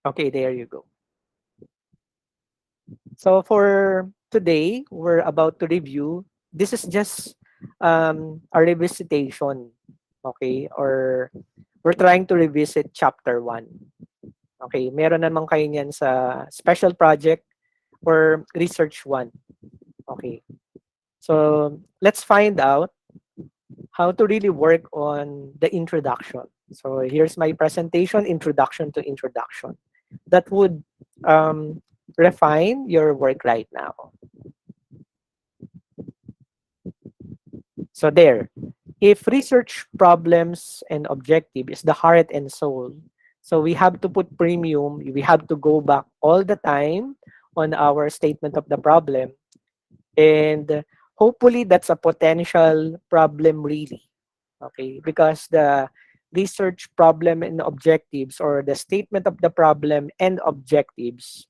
Okay, there you go. So for today, we're about to review. This is just a revisitation, okay? Or we're trying to revisit chapter 1. Okay, meron naman kayo niyan sa special project or research 1. Okay. So let's find out how to really work on the introduction. So here's my presentation, introduction to introduction. That would refine your work right now. So there, if research problems and objective is the heart and soul, so we have to put premium, we have to go back all the time on our statement of the problem. And hopefully that's a potential problem really. Okay, because the research problem and objectives or the statement of the problem and objectives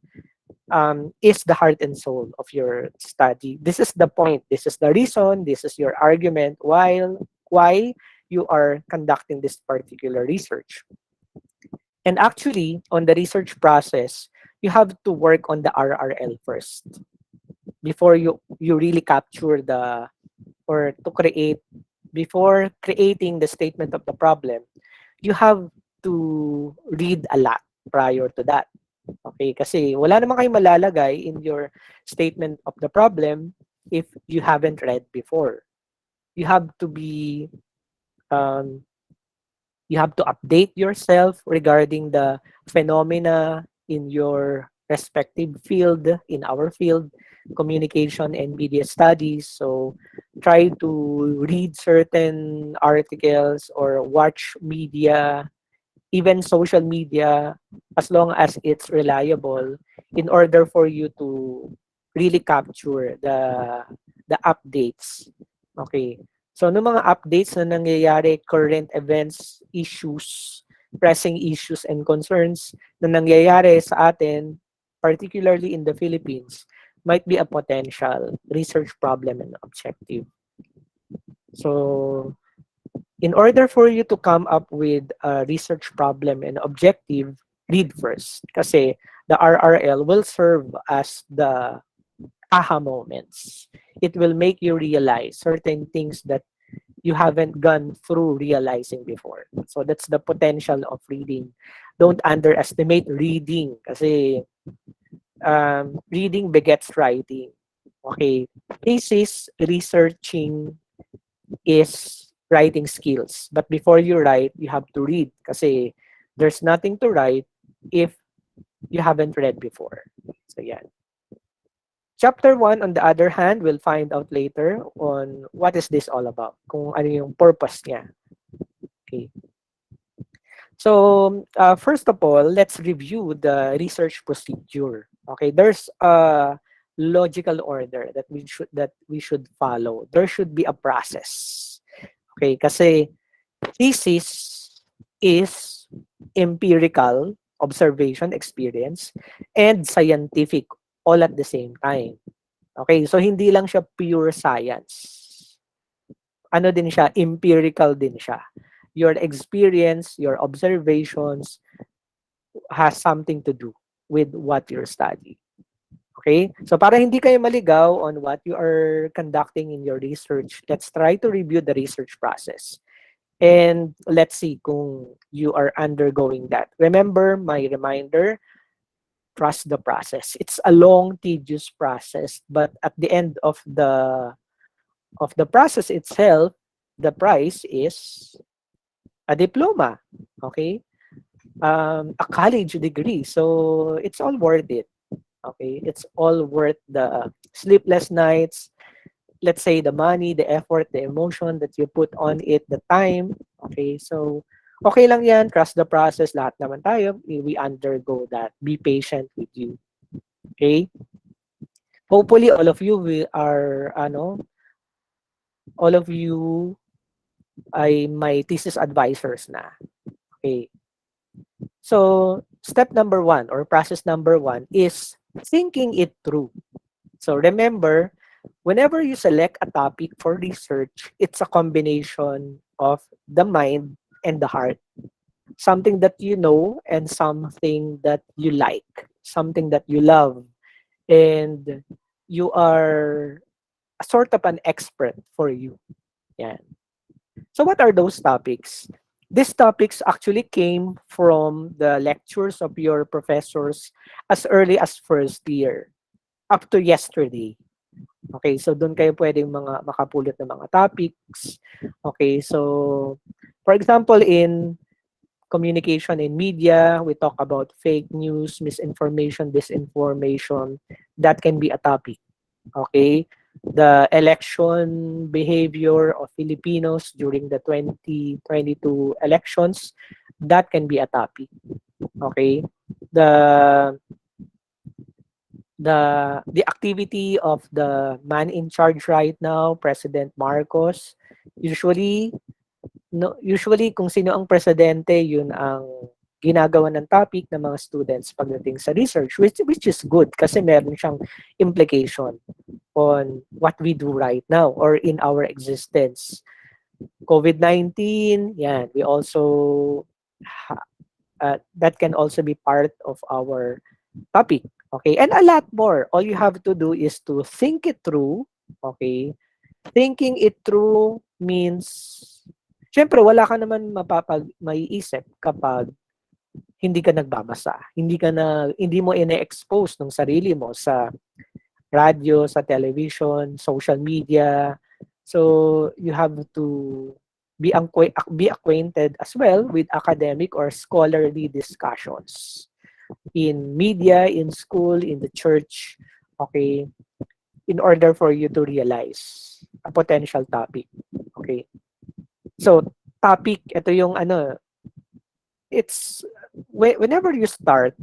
is the heart and soul of your study. This is the point. This is the reason. This is your argument why you are conducting this particular research. And actually, on the research process, you have to work on the RRL first before you really capture the or to create before creating the statement of the problem. You have to read a lot prior to that. Okay, kasi wala naman kayong malalagay in your statement of the problem if you haven't read before. You have to be, um, you have to update yourself regarding the phenomena in your respective field, in our field, communication and media studies. So try to read certain articles or watch media, even social media, as long as it's reliable, in order for you to really capture the updates. Okay. So, no mga updates na nangyayari, current events, issues, pressing issues and concerns na nangyayari sa atin, particularly in the Philippines, might be a potential research problem and objective. So, in order for you to come up with a research problem and objective, read first. Kasi the RRL will serve as the aha moments. It will make you realize certain things that you haven't gone through realizing before. So that's the potential of reading. Don't underestimate reading kasi reading begets writing. Okay. Thesis, researching is writing skills. But before you write, you have to read kasi there's nothing to write if you haven't read before. So yeah. Chapter 1, on the other hand, we'll find out later on what is this all about, kung ano yung purpose niya. Okay. So, first of all, let's review the research procedure. Okay, there's a logical order that we should follow. There should be a process. Okay, kasi thesis is empirical observation experience and scientific all at the same time. Okay, so hindi lang siya pure science. Ano din siya, empirical din siya. Your experience, your observations has something to do with what you're studying. Okay? So para hindi kayo maligaw on what you are conducting in your research, let's try to review the research process. And let's see kung you are undergoing that. Remember my reminder, trust the process. It's a long, tedious process, but at the end of the process itself, the price is a diploma, okay? A college degree. So it's all worth it. Okay, it's all worth the sleepless nights, let's say the money, the effort, the emotion that you put on it, the time. Okay, so okay lang yan, trust the process, lahat naman tayo, we undergo that. Be patient with you. Okay? Hopefully all of you all of you ay may thesis advisors na. Okay. So, step number 1 or process number 1 is thinking it through. So, remember, whenever you select a topic for research, it's a combination of the mind and the heart. something that you know, and something that you like, something that you love, and you are a sort of an expert for you. Yan. So what are those topics? These topics actually came from the lectures of your professors as early as first year up to yesterday. Okay, so doon kayo pwedeng makapulot ng mga topics. Okay, so for example, in communication in media, we talk about fake news, misinformation, disinformation. That can be a topic. Okay, the election behavior of Filipinos during the 2022 elections, that can be a topic. Okay, the the activity of the man in charge right now, President Marcos. Usually, no, usually kung sino ang presidente, yun ang ginagawa ng topic ng mga students pagdating sa research, which is good kasi meron siyang implication on what we do right now or in our existence. COVID-19, yan, we also, that can also be part of our topic. Okay, and a lot more. All you have to do is to think it through. Okay, thinking it through means, syempre, wala ka naman maiisip kapag hindi ka nagbabasa. Hindi mo ine-expose ng sarili mo sa radyo, sa television, social media. So, you have to be acquainted as well with academic or scholarly discussions in media, in school, in the church, okay, in order for you to realize a potential topic. Okay. So, topic, ito yung ano, it's, whenever you start,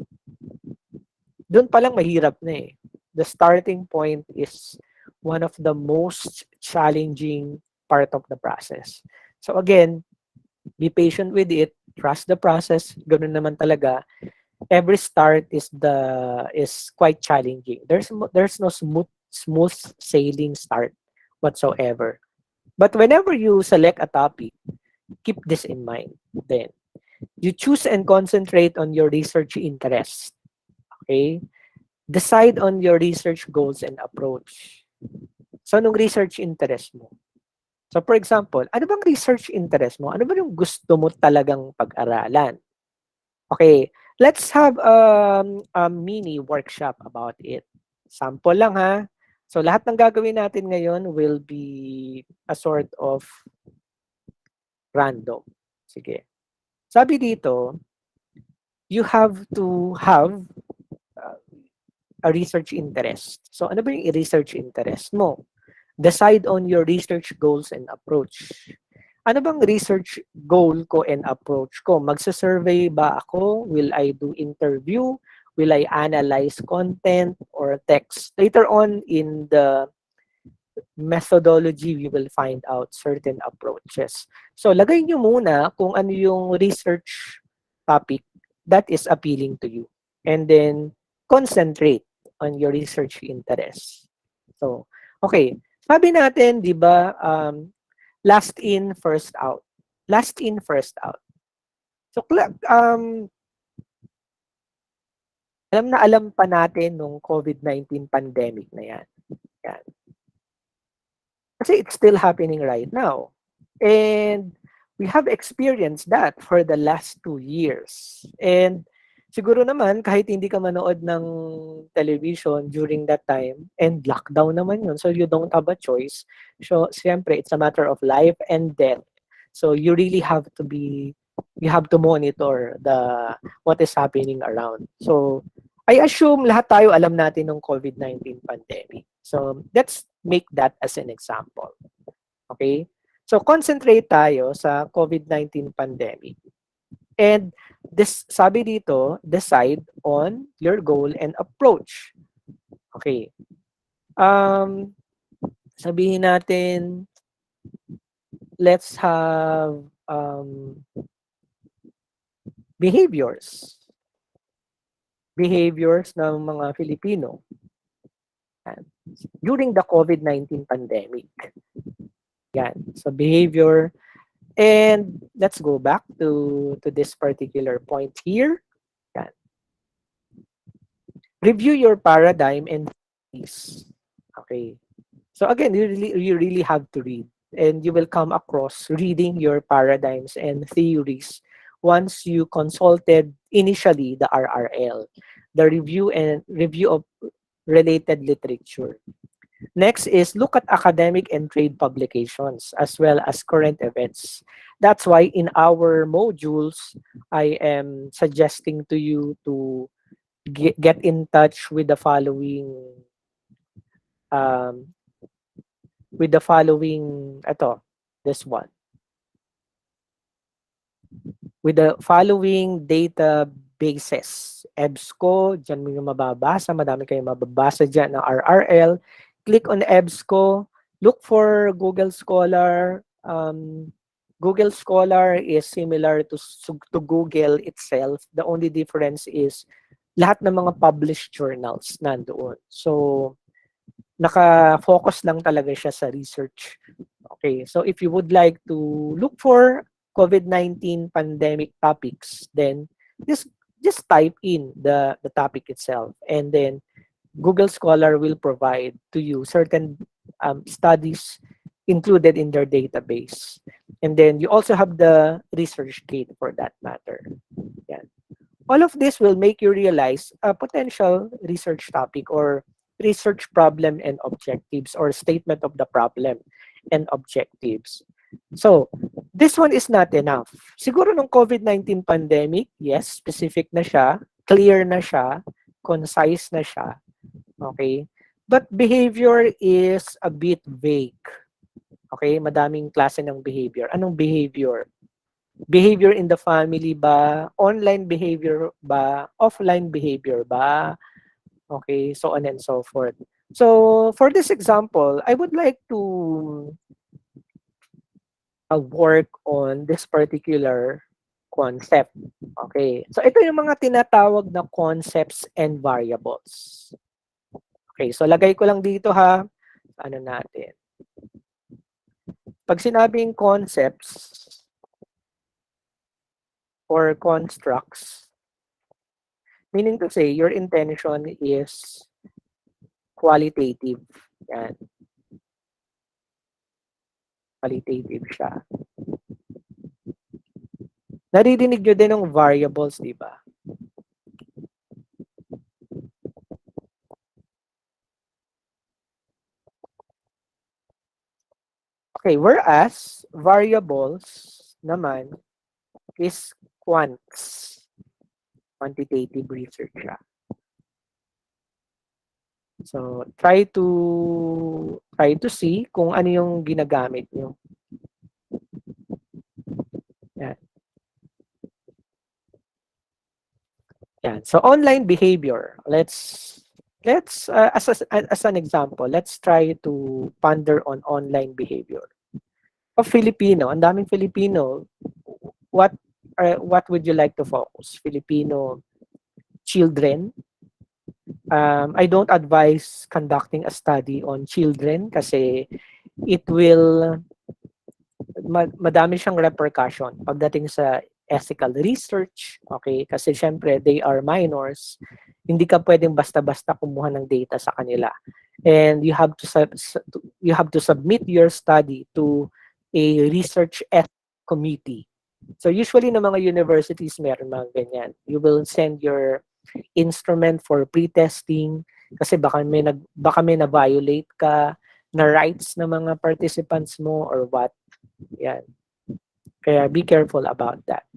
dun palang mahirap na eh. The starting point is one of the most challenging part of the process. So again, be patient with it, trust the process, ganun naman talaga. Every start is quite challenging. There's no smooth sailing start whatsoever. But whenever you select a topic, keep this in mind. Then you choose and concentrate on your research interest. Okay? Decide on your research goals and approach. So, anong research interest mo? So, for example, ano bang research interest mo? Ano ba yung gusto mo talagang pag-aralan? Okay, let's have a mini workshop about it. Sample lang ha. So, lahat ng gagawin natin ngayon will be a sort of random. Sige. Sabi dito, you have to have a research interest. So, ano ba yung research interest mo? Decide on your research goals and approach. Ano bang research goal ko and approach ko? Magsa-survey ba ako? Will I do interview? Will I analyze content or text? Later on in the methodology, we will find out certain approaches. So, lagay nyo muna kung ano yung research topic that is appealing to you. And then, concentrate on your research interest. So, okay. Sabi natin, di ba, last in, first out. Last in, first out. So, alam pa natin nung COVID-19 pandemic na yan. Yan. Kasi it's still happening right now. And we have experienced that for the last 2 years. And siguro naman, kahit hindi ka manood ng television during that time, and lockdown naman yun, so you don't have a choice. So, siyempre, it's a matter of life and death. So, you really have to monitor what is happening around. So, I assume lahat tayo alam natin ng COVID-19 pandemic. So, let's make that as an example. Okay? So, concentrate tayo sa COVID-19 pandemic. And sabi dito, decide on your goal and approach. Okay. Sabihin natin, let's have behaviors. Behaviors ng mga Filipino during the COVID-19 pandemic. Yan. So, behavior And let's go back to this particular point here. Yan. Review your paradigm and thesis. Okay. So again, you really have to read, and you will come across reading your paradigms and theories once you consulted initially the RRL, the review of related literature. Next is look at academic and trade publications as well as current events. That's why in our modules, I am suggesting to you to get in touch um, with the following, this one, with the following databases. EBSCO, dyan mo yung mababasa. Madami kayong mababasa dyan ng RRL. Click on EBSCO. Look for Google Scholar. Google Scholar is similar to Google itself. The only difference is lahat ng mga published journals nandoon. So, naka-focus lang talaga siya sa research. Okay, so if you would like to look for COVID-19 pandemic topics, then just type in the topic itself, and then Google Scholar will provide to you certain studies included in their database. And then you also have the research gate for that matter. Yan. All of this will make you realize a potential research topic or research problem and objectives or statement of the problem and objectives. So, this one is not enough. Siguro nung COVID-19 pandemic, yes, specific na siya, clear na siya, concise na siya, okay? But behavior is a bit vague. Okay, madaming klase ng behavior. Anong behavior? Behavior in the family ba? Online behavior ba? Offline behavior ba? Okay, so on and so forth. So, for this example, I would like to work on this particular concept. Okay, so ito yung mga tinatawag na concepts and variables. Okay, so lagay ko lang dito ha, ano natin. Pag sinabing concepts or constructs, meaning to say, your intention is qualitative. Yan. Qualitative siya. Naririnig nyo din ng variables, di ba? Okay, whereas variables naman is quants. Quantitative research siya. So, try to see kung ano yung ginagamit nyo. Yan. Yan. So, online behavior. Let's as an example, let's try to ponder on online behavior. Of Filipino, ang daming Filipino, what would you like to focus? Filipino children. I don't advise conducting a study on children kasi it will madami siyang repercussion pagdating sa ethical research, okay? Kasi syempre they are minors. Hindi ka pwedeng basta-basta kumuha ng data sa kanila. And you have to submit your study to a research ethics committee. So usually ng mga universities meron mga ganyan. You will send your instrument for pre-testing kasi baka may na-violate ka na rights ng mga participants mo or what. Yan. Kaya be careful about that.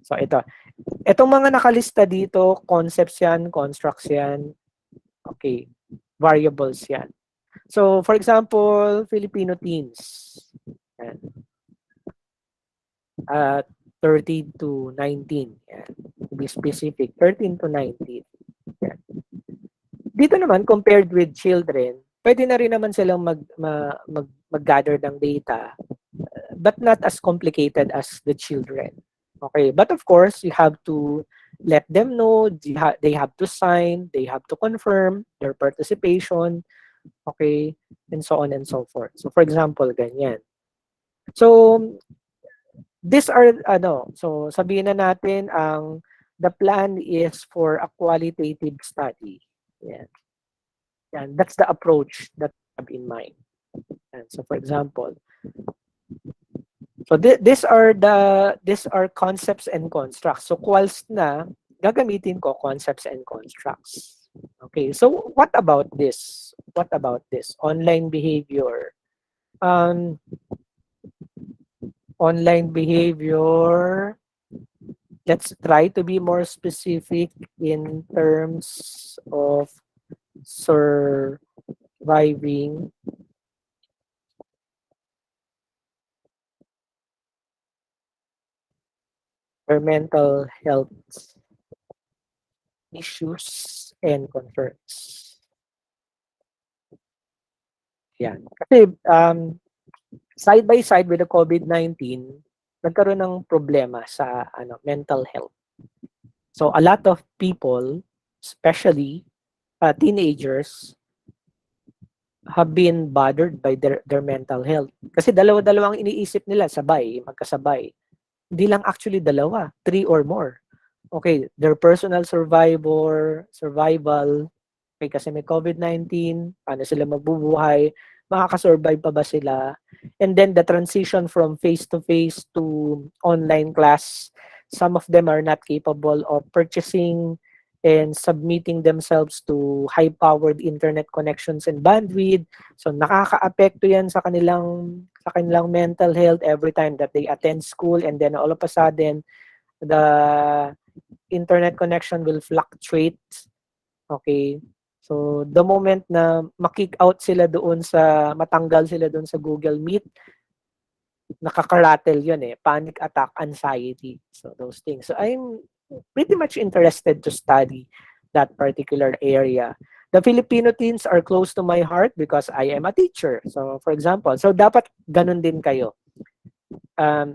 So itong mga nakalista dito, concepts yan, constructs yan, okay, variables yan. So for example, Filipino teens. Yan. 13 to 19. Yan. To be specific, 13 to 19. Yan. Dito naman, compared with children, pwede na rin naman silang mag-gather ng data, but not as complicated as the children. Okay, but of course, you have to let them know, they have to sign, they have to confirm their participation, okay, and so on and so forth. So for example, ganyan. So, these are so sabihin na natin the plan is for a qualitative study. Yeah. Yan, that's the approach that I have in mind. And so for example, so these are concepts and constructs. So quals na gagamitin ko concepts and constructs. Okay, so what about this? What about this? Online behavior. Um, online behavior. Let's try to be more specific in terms of surviving their mental health issues and concerns. Yan. Kasi side by side with the COVID-19, nagkaroon ng problema sa mental health. So a lot of people, especially teenagers, have been bothered by their mental health. Kasi dalawa-dalawang iniisip nila sabay, magkasabay. Hindi lang actually dalawa, three or more. Okay, their personal survival, okay, kasi may COVID-19, paano sila magbubuhay, makakasurvive pa ba sila? And then the transition from face-to-face to online class, some of them are not capable of purchasing and submitting themselves to high-powered internet connections and bandwidth. So nakaka-apekto yan sa kanilang mental health every time that they attend school, and then all of a sudden the internet connection will fluctuate. Okay? So, the moment na makick out sila doon matanggal sila doon sa Google Meet, nakaka-rattle yun eh. Panic attack, anxiety. So, those things. So, I'm pretty much interested to study that particular area. The Filipino teens are close to my heart because I am a teacher. So, for example, so dapat ganun din kayo.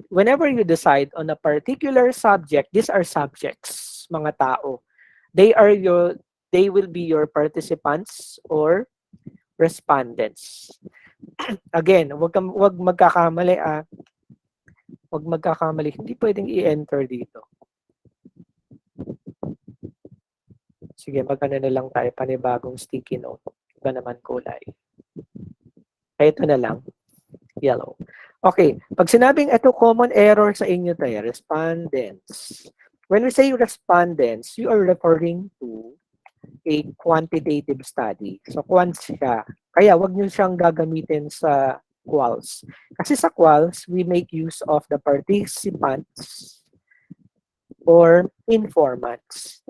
Whenever you decide on a particular subject, these are subjects, mga tao. They will be your participants or respondents. Again, wag magkakamali Wag magkakamali. Hindi pwedeng i-enter dito. Sige, magkano na lang tayo panibagong sticky note. Iba naman kulay. Ito na lang. Yellow. Okay, pag sinabing ito common error sa inyo tayo, respondents. When we say respondents, you are referring to a quantitative study. So, quants siya. Kaya, wag niyo siyang gagamitin sa quals. Kasi sa quals, we make use of the participants or informants.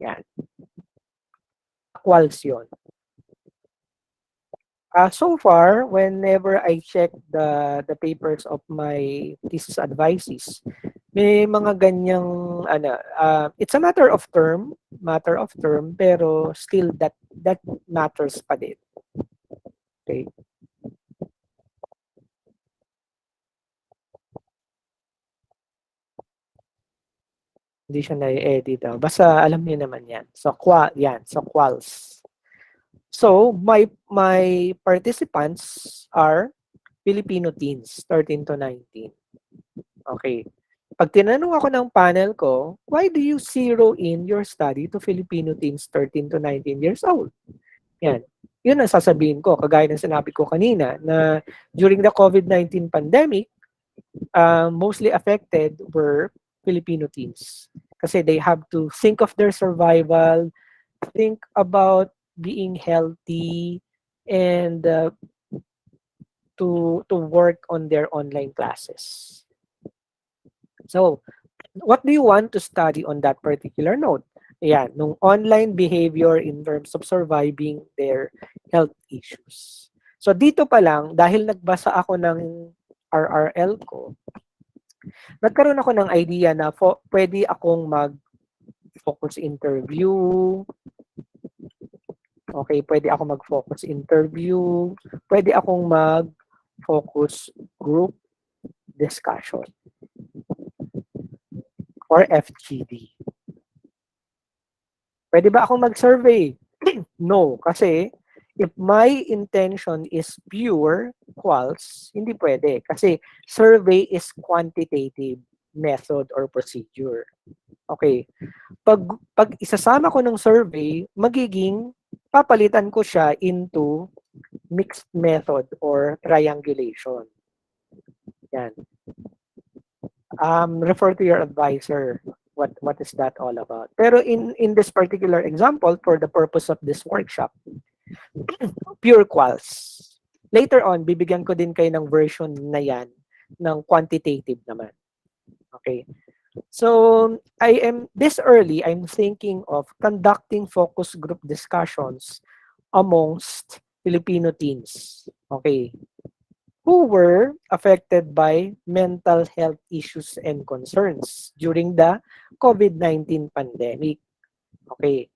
Yan. Quals yun. So far, whenever I check the papers of my thesis advices, may mga ganyang it's a matter of term, pero still that matters pa din. Okay. Hindi siya na-edit. Basta alam niyo naman yan. So, quals. So, my participants are Filipino teens, 13 to 19. Okay. Pag tinanong ako ng panel ko, why do you zero in your study to Filipino teens 13 to 19 years old? Yan. Yun ang sasabihin ko, kagaya ng sinabi ko kanina, na during the COVID-19 pandemic, mostly affected were Filipino teens. Kasi they have to think of their survival, think about being healthy, and to work on their online classes. So, what do you want to study on that particular note? Yan, nung online behavior in terms of surviving their health issues. So, dito pa lang, dahil nagbasa ako ng RRL ko, nagkaroon ako ng idea na pwede akong mag-focus interview. Okay, pwede ako mag-focus interview. Pwede akong mag-focus group discussion or FGD. Pwede ba akong mag-survey? No, kasi if my intention is pure quals, hindi pwede. Kasi survey is quantitative method or procedure. Okay. Pag isasama ko ng survey, magiging papalitan ko siya into mixed method or triangulation. Yan. Refer to your advisor. What is that all about? Pero in this particular example, for the purpose of this workshop, pure quals. Later on, bibigyan ko din kayo ng version na yan ng quantitative naman. Okay. So, this early, I'm thinking of conducting focus group discussions amongst Filipino teens. Okay. Who were affected by mental health issues and concerns during the COVID-19 pandemic. Okay.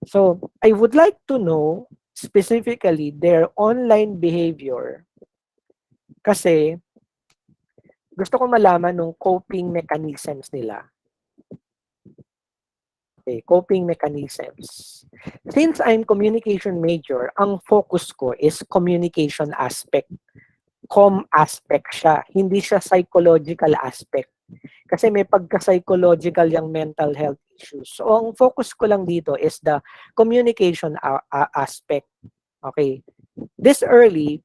So, I would like to know specifically their online behavior kasi gusto ko malaman ng coping mechanisms nila. Okay, coping mechanisms. Since I'm communication major, ang focus ko is communication aspect. Aspect siya, hindi siya psychological aspect. Kasi may pagka-psychological yung mental health issues. So, ang focus ko lang dito is the communication aspect. Okay. This early,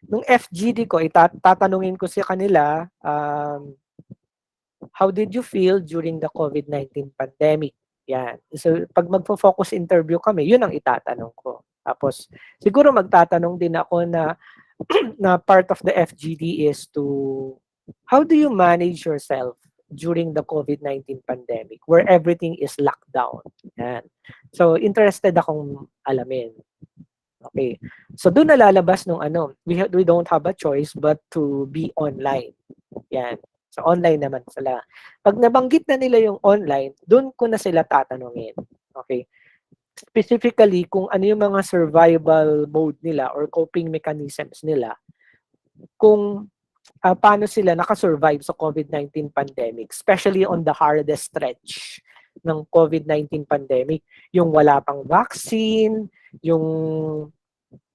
nung FGD ko, tatanungin ko sa kanila, how did you feel during the COVID-19 pandemic? Yan. So, pag magpo-focus interview kami, yun ang itatanong ko. Tapos, siguro magtatanong din ako na na part of the FGD is to how do you manage yourself during the COVID-19 pandemic where everything is locked down. Yan. So, interested akong alamin. Okay. So, doon nalalabas nung we don't have a choice but to be online. Yan. So, online naman sila. Pag nabanggit na nila yung online, doon ko na sila tatanungin. Okay. Specifically, kung ano yung mga survival mode nila or coping mechanisms nila, kung paano sila nakasurvive sa COVID-19 pandemic, especially on the hardest stretch ng COVID-19 pandemic, yung wala pang vaccine, yung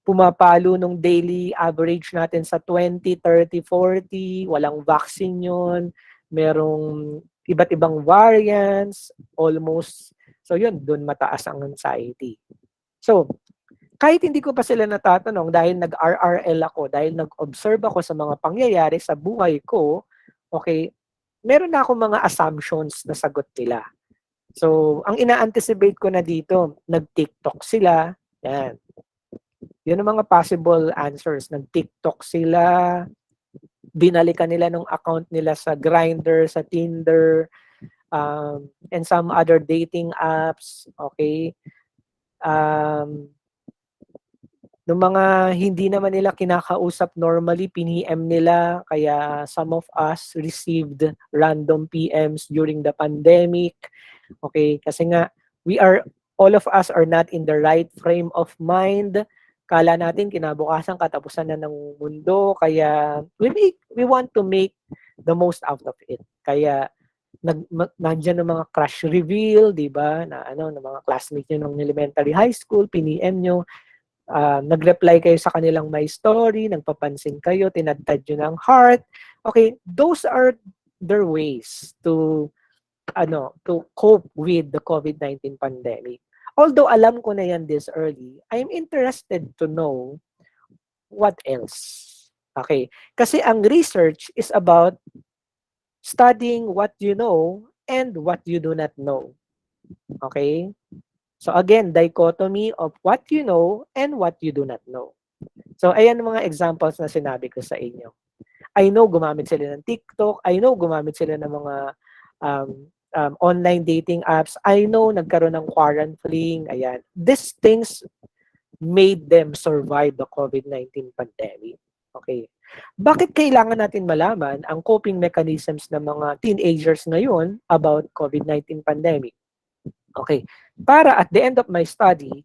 pumapalo nung daily average natin sa 20, 30, 40, walang vaccine yun, merong iba't ibang variants, almost. So yun, doon mataas ang anxiety. So, kahit hindi ko pa sila natatanong dahil nag-RRL ako, dahil nag-observe ako sa mga pangyayari sa buhay ko, okay, meron na akong mga assumptions na sagot nila. So, ang ina-anticipate ko na dito, nag-TikTok sila, yan. Yun ang mga possible answers. Nag-TikTok sila, binalikan nila nung account nila sa Grindr, sa Tinder, and some other dating apps, okay? Nung mga hindi naman nila kinakausap normally, piniem nila, kaya some of us received random PMs during the pandemic, okay? Kasi nga, all of us are not in the right frame of mind. Kala natin kinabukasan katapusan na ng mundo, kaya we want to make the most out of it. Kaya nandiyan ng mga crush reveal, di ba? Na ng mga classmates nyo ng elementary high school, piniem nyo, nag-reply kayo sa kanilang my story, nagpapansin kayo, tinadtad nyo ng heart. Okay, those are their ways to cope with the COVID-19 pandemic. Although alam ko na yan this early, I'm interested to know what else. Okay, kasi ang research is about studying what you know and what you do not know. Okay? So again, dichotomy of what you know and what you do not know. So ayan mga examples na sinabi ko sa inyo. I know gumamit sila ng TikTok. I know gumamit sila ng mga online dating apps. I know nagkaroon ng quarantine. Ayan. These things made them survive the COVID-19 pandemic. Okay. Bakit kailangan natin malaman ang coping mechanisms ng mga teenagers ngayon about COVID-19 pandemic? Okay. Para at the end of my study,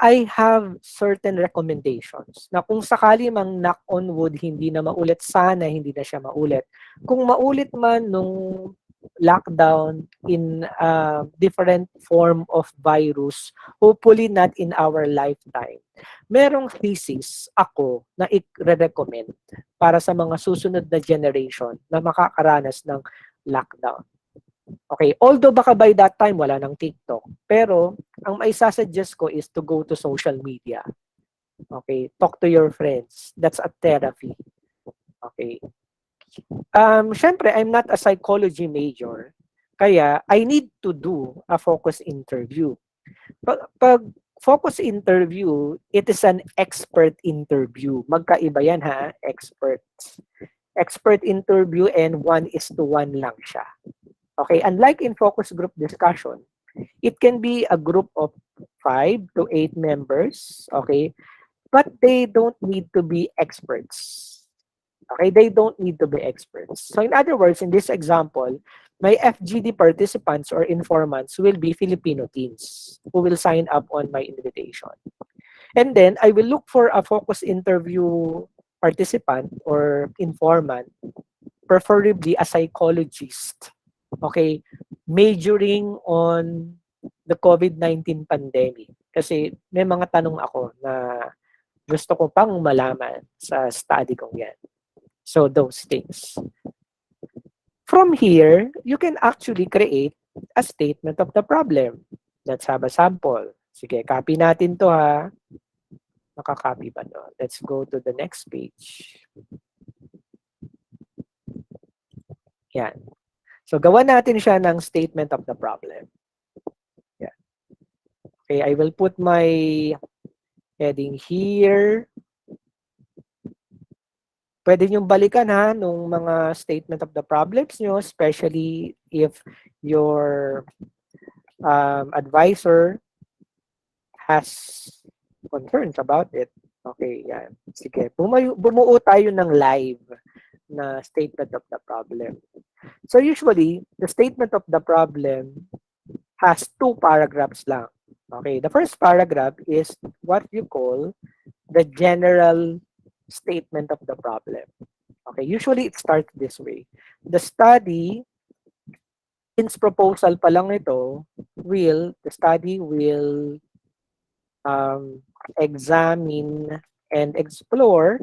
I have certain recommendations na kung sakali mang knock on wood hindi na maulit, sana hindi na siya maulit. Kung maulit man nung lockdown in a different form of virus, hopefully not in our lifetime, merong thesis ako na i-recommend para sa mga susunod na generation na makakaranas ng lockdown. Okay, although baka by that time wala ng TikTok, pero ang maisasuggest ko is to go to social media. Okay, talk to your friends. That's a therapy. Okay. Syempre, I'm not a psychology major, kaya I need to do a focus interview. Pag focus interview, it is an expert interview. Magkaiba yan ha, experts. Expert interview and 1:1 lang siya. Okay, unlike in focus group discussion, it can be a group of 5 to 8 members, okay? But they don't need to be experts. Okay, they don't need to be experts. So in other words, in this example, my FGD participants or informants will be Filipino teens who will sign up on my invitation. And then I will look for a focus interview participant or informant, preferably a psychologist. Okay, majoring on the COVID-19 pandemic. Kasi may mga tanong ako na gusto ko pang malaman sa study kong yan. So those things. From here, you can actually create a statement of the problem. Let's have a sample. Sige, copy natin to ha. Nakakopy ba to? Let's go to the next page. Yan. So gawa natin siya ng statement of the problem. Yan. Okay, I will put my heading here. Pwede niyong balikan ha nung mga statement of the problems nyo, especially if your advisor has concerns about it. Okay, yan. Sige, bumuo tayo ng live na statement of the problem. So usually, the statement of the problem has 2 paragraphs lang. Okay, the first paragraph is what you call the general statement of the problem. Okay, usually it starts this way. The study, since proposal pa lang ito, the study will examine and explore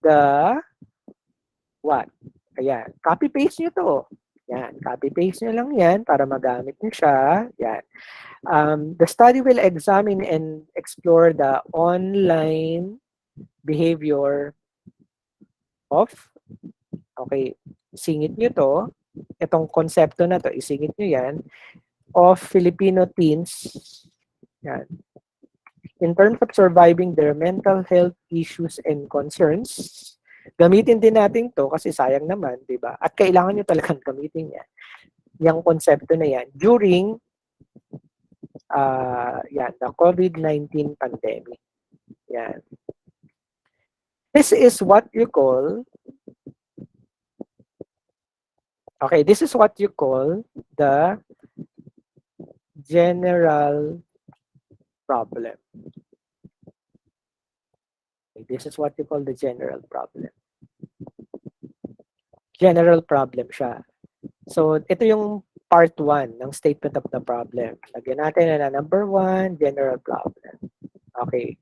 the what? Ayan, copy-paste nyo to. Yan, copy-paste nyo lang yan para magamit nyo siya. Yan. The study will examine and explore the online behavior of, okay, singit nyo to, itong konsepto na to, isingit nyo yan, of Filipino teens, yan, in terms of surviving their mental health issues and concerns. Gamitin din natin to kasi sayang naman, di ba? At kailangan nyo talagang gamitin yan. Yung konsepto na yan during the COVID-19 pandemic. Yan. This is what you call, okay, this is what you call the general problem. Okay, this is what you call the general problem. General problem siya. So, ito yung part 1 ng statement of the problem. Lagyan natin na number 1, general problem. Okay.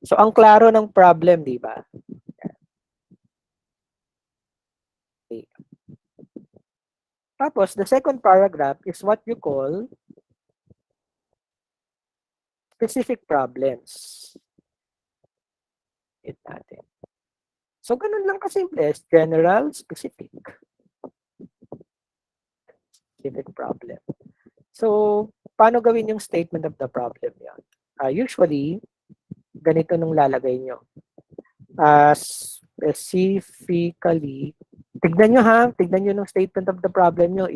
So, ang klaro ng problem, di ba? Okay. Tapos, the second paragraph is what you call specific problems. Ito natin. So, ganun lang kasimple. General, specific. Specific problem. So, paano gawin yung statement of the problem yan? Usually, ganito nung lalagay nyo. Specifically, tignan nyo ha, tignan nyo nung statement of the problem nyo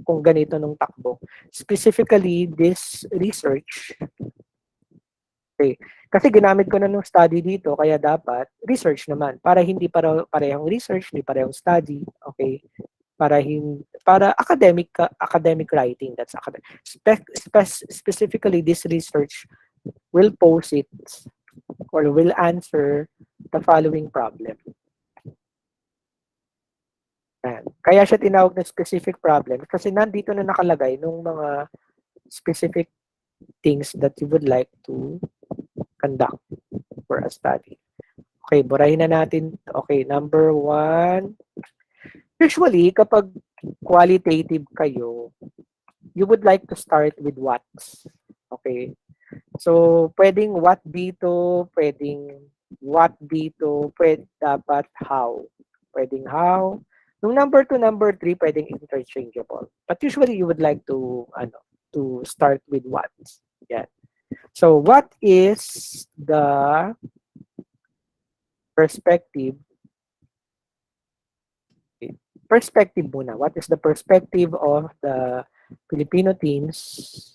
kung ganito nung takbo. Specifically, this research, okay, kasi ginamit ko na nung study dito, kaya dapat research naman. Para hindi parehong research, hindi parehong study, okay? Para academic writing, that's academic. Specifically, this research will posit or will answer the following problem. Yan. Kaya siya tinawag na specific problem kasi nandito na nakalagay nung mga specific things that you would like to conduct for a study. Okay, burahin na natin. Okay, number one. Usually, kapag qualitative kayo, you would like to start with what? Okay. So, pwedeng what dito, pwedeng what dito, pwede dapat how. Pwedeng how. Nung number 2, number 3, pwedeng interchangeable. But usually you would like to start with what. Yeah. So, what is the perspective? Perspective muna. What is the perspective of the Filipino teens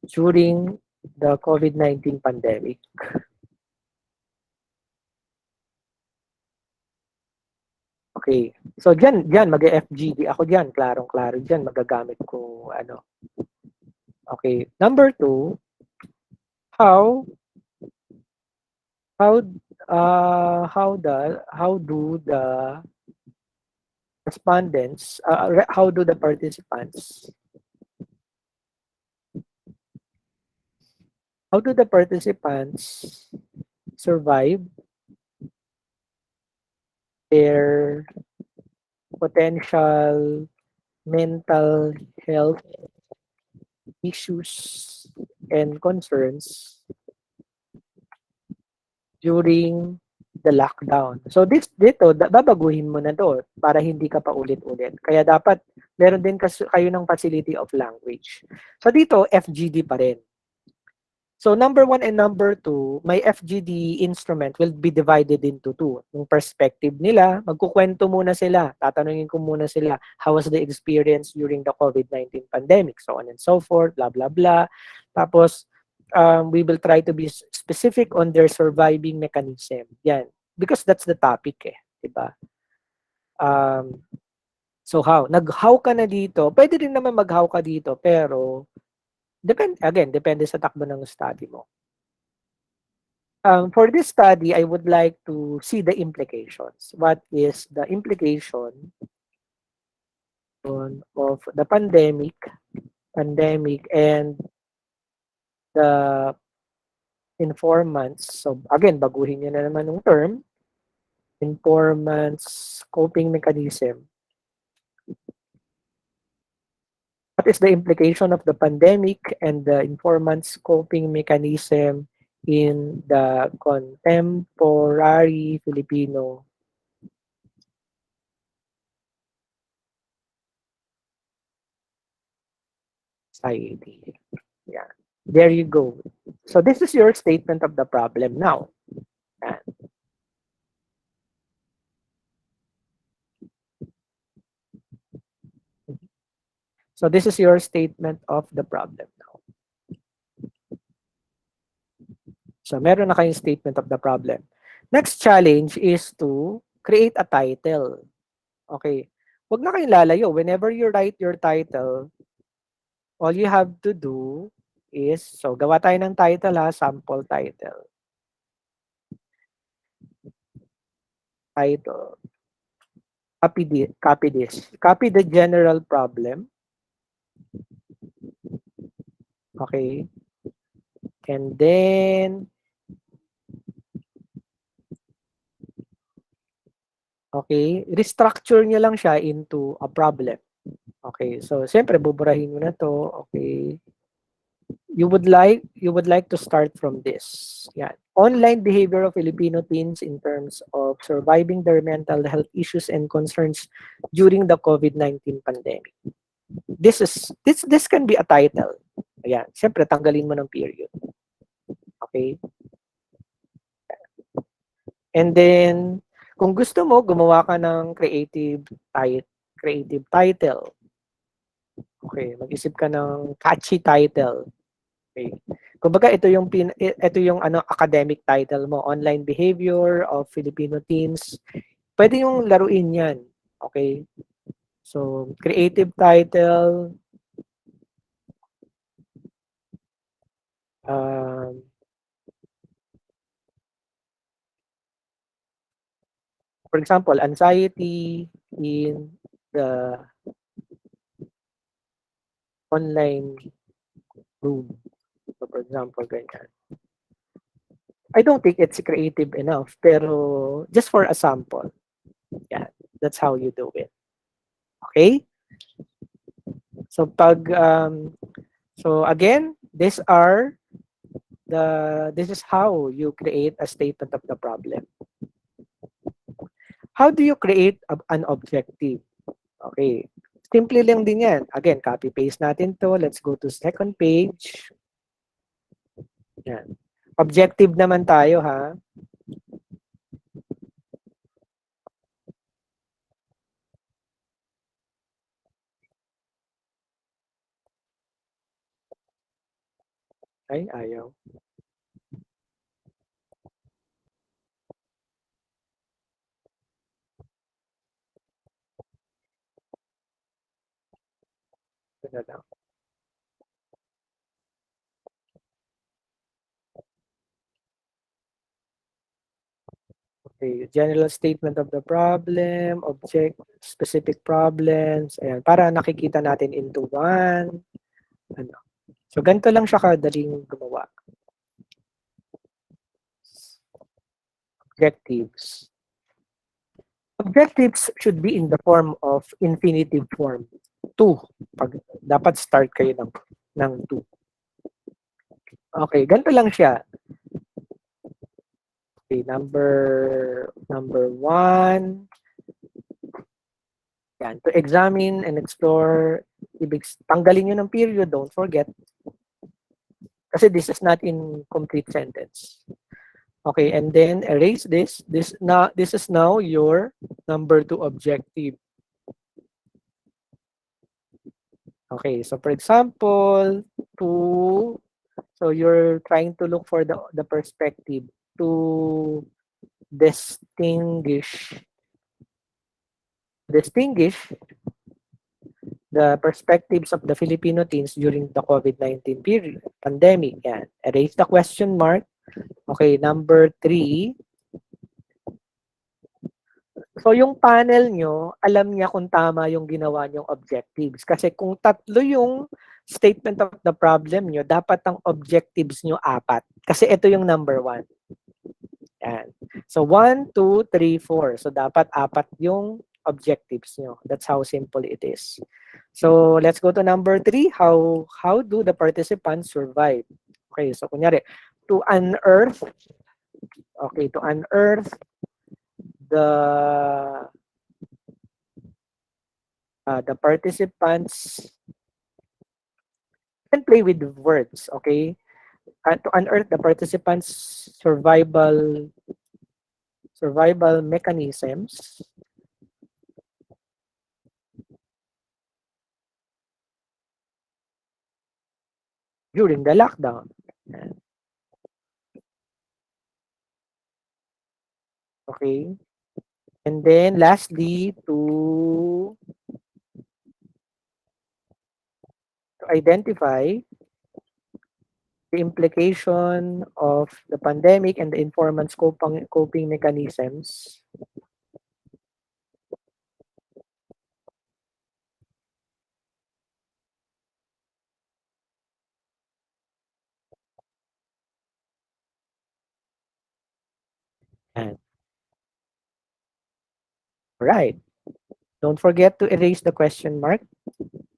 during the COVID-19 pandemic? Okay. So diyan mag-FGD ako diyan, klarong-klaro diyan magagamit ko ano. Okay. Number 2, how how how do the respondents how do the participants how do the participants survive their potential mental health issues and concerns during the lockdown. So babaguhin mo na to para hindi ka pa ulit-ulit. Kaya dapat meron din kayo ng facility of language. So dito, FGD pa rin. So number 1 and number 2, my FGD instrument will be divided into 2. Yung perspective nila, magkukwento muna sila. Tatanungin ko muna sila, how was the experience during the COVID-19 pandemic? So on and so forth, blah, blah, blah. Tapos, we will try to be specific on their surviving mechanism. Yan. Because that's the topic eh. Diba? So how? Nag-how ka na dito. Pwede rin naman mag-how ka dito, pero depende sa takbo ng study mo. For this study, I would like to see the implications. What is the implication of the pandemic and the informants? So again, baguhin niyo na naman yung term. Informants coping mechanism. What is the implication of the pandemic and the informant's coping mechanism in the contemporary Filipino society? Yeah. There you go. So this is your statement of the problem now. Yan. So this is your statement of the problem now. So meron na kayong statement of the problem. Next challenge is to create a title. Okay. Huwag na kayong lalayo. Whenever you write your title, all you have to do is, so gawa tayo ng title ha, sample title. Title. Copy this. Copy the general problem. Okay. And then, okay, restructure nyo lang siya into a problem. Okay, so siyempre buburahin mo na to. Okay. You would like to start from this. Yeah. Online behavior of Filipino teens in terms of surviving their mental health issues and concerns during the COVID-19 pandemic. This can be a title. Ayan, siyempre tanggalin mo ng period. Okay? And then kung gusto mo gumawa ka ng creative title. Okay, mag-isip ka ng catchy title. Okay. Kumbaga ito yung academic title mo, Online Behavior of Filipino Teens. Pwede yung laruin 'yan. Okay? So, creative title um For example, anxiety in the online room. So for example, ganyan. I don't think it's creative enough, pero just for a sample. Yeah, that's how you do it. Okay? So so again, this is how you create a statement of the problem. How do you create an objective? Okay. Simple lang din yan. Again, copy paste natin to. Let's go to second page. Yan. Objective naman tayo ha. Ay, ayaw. Ito na lang. Okay, general statement of the problem, object, specific problems, ayan, para nakikita natin into one. Ano. So, ganito lang siya kadaling gumawa. Objectives. Objectives should be in the form of infinitive form. To. Dapat start kayo ng to. Okay, ganito lang siya. Okay, number one. Yan, to examine and explore, tanggalin nyo ng period, don't forget. Kasi this is not in complete sentence. Okay, and then erase this. This is now your number two objective. Okay, so for example, so you're trying to look for the perspective to distinguish the perspectives of the Filipino teens during the COVID-19 period, pandemic. Yan. Erase the question mark. Okay, number three. So yung panel nyo, alam niya kung tama yung ginawa nyong objectives. Kasi kung tatlo yung statement of the problem nyo, dapat ang objectives nyo apat. Kasi ito yung number one. Yan. So 1, 2, 3, 4. So dapat apat yung objectives nyo. That's how simple it is. So let's go to number 3. How do the participants survive? Okay, so kunyari, to unearth the participants can play with words, okay? To unearth the participants' survival mechanisms during the lockdown. Okay? And then lastly, to identify the implication of the pandemic and the informant's coping mechanisms and right. Don't forget to erase the question mark.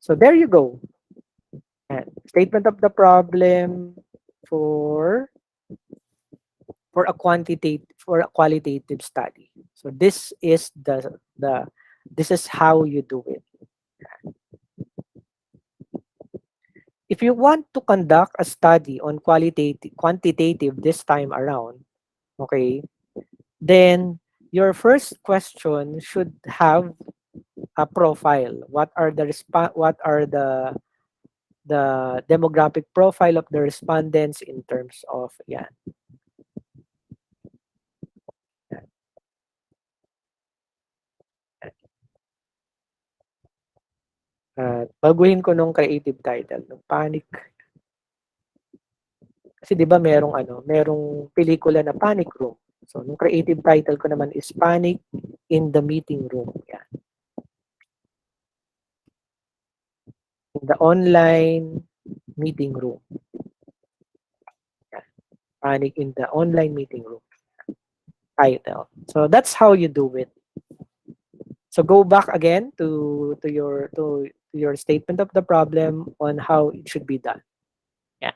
So there you go. And statement of the problem for a qualitative study. So this is this is how you do it. If you want to conduct a study on quantitative this time around, okay, then your first question should have a profile. What are the demographic profile of the respondents in terms of yan. Baguhin ko nung creative title, ng panic. Kasi 'di ba merong pelikula na Panic Room. So, yung creative title ko naman is Panic in the Meeting Room. Yan. In the online meeting room. Yan. Panic in the online meeting room. Title. So, that's how you do it. So, go back again to your statement of the problem on how it should be done. Yeah.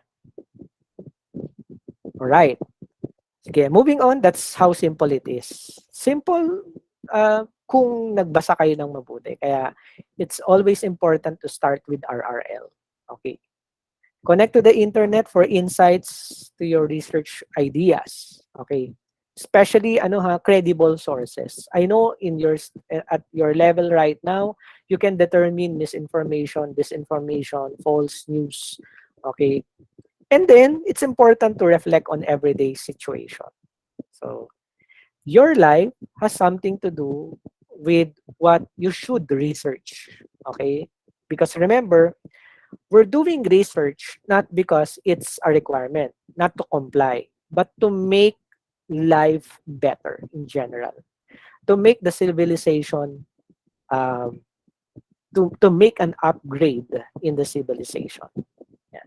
All right. Sige, moving on, that's how simple it is. Simple kung nagbasa kayo ng mabuti. Kaya it's always important to start with RRL. Okay. Connect to the internet for insights to your research ideas. Okay. Especially credible sources. I know at your level right now, you can determine misinformation, disinformation, false news. Okay. And then it's important to reflect on everyday situation. So your life has something to do with what you should research. Okay? Because remember, we're doing research not because it's a requirement, not to comply, but to make life better in general, to make the civilization, um, to make an upgrade in the civilization. Yeah.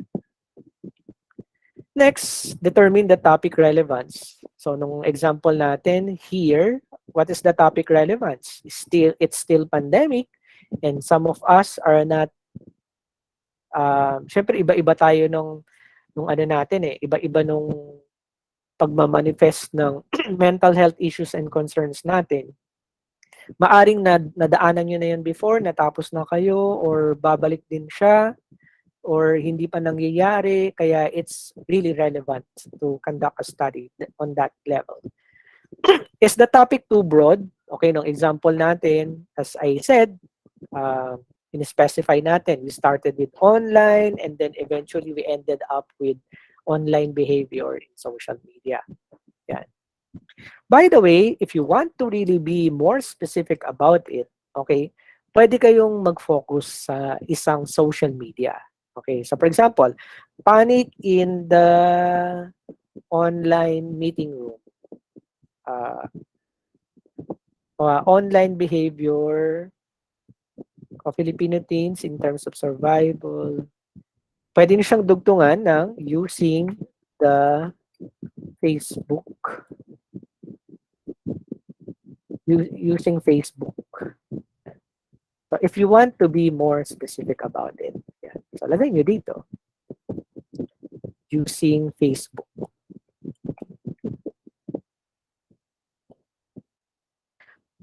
Next, determine the topic relevance. So, nung example natin here, what is the topic relevance? It's still pandemic, and some of us are not, syempre iba-iba tayo nung ano natin iba-iba nung pagmamanifest ng mental health issues and concerns natin. Maaring nadaanan nyo na yun before, natapos na kayo, or babalik din siya, or hindi pa nangyayari, kaya it's really relevant to conduct a study on that level. Is the topic too broad? Okay, no example natin, as I said, in-specify natin, we started with online and then eventually we ended up with online behavior in social media. Yan. By the way, if you want to really be more specific about it, okay, pwede kayong mag-focus sa isang social media. Okay, so for example, panic in the online meeting room. Online behavior of Filipino teens in terms of survival. Pwede nyo siyang dugtungan ng using the Facebook. Using Facebook. So if you want to be more specific about it, yeah. So lagay nyo dito. Using Facebook.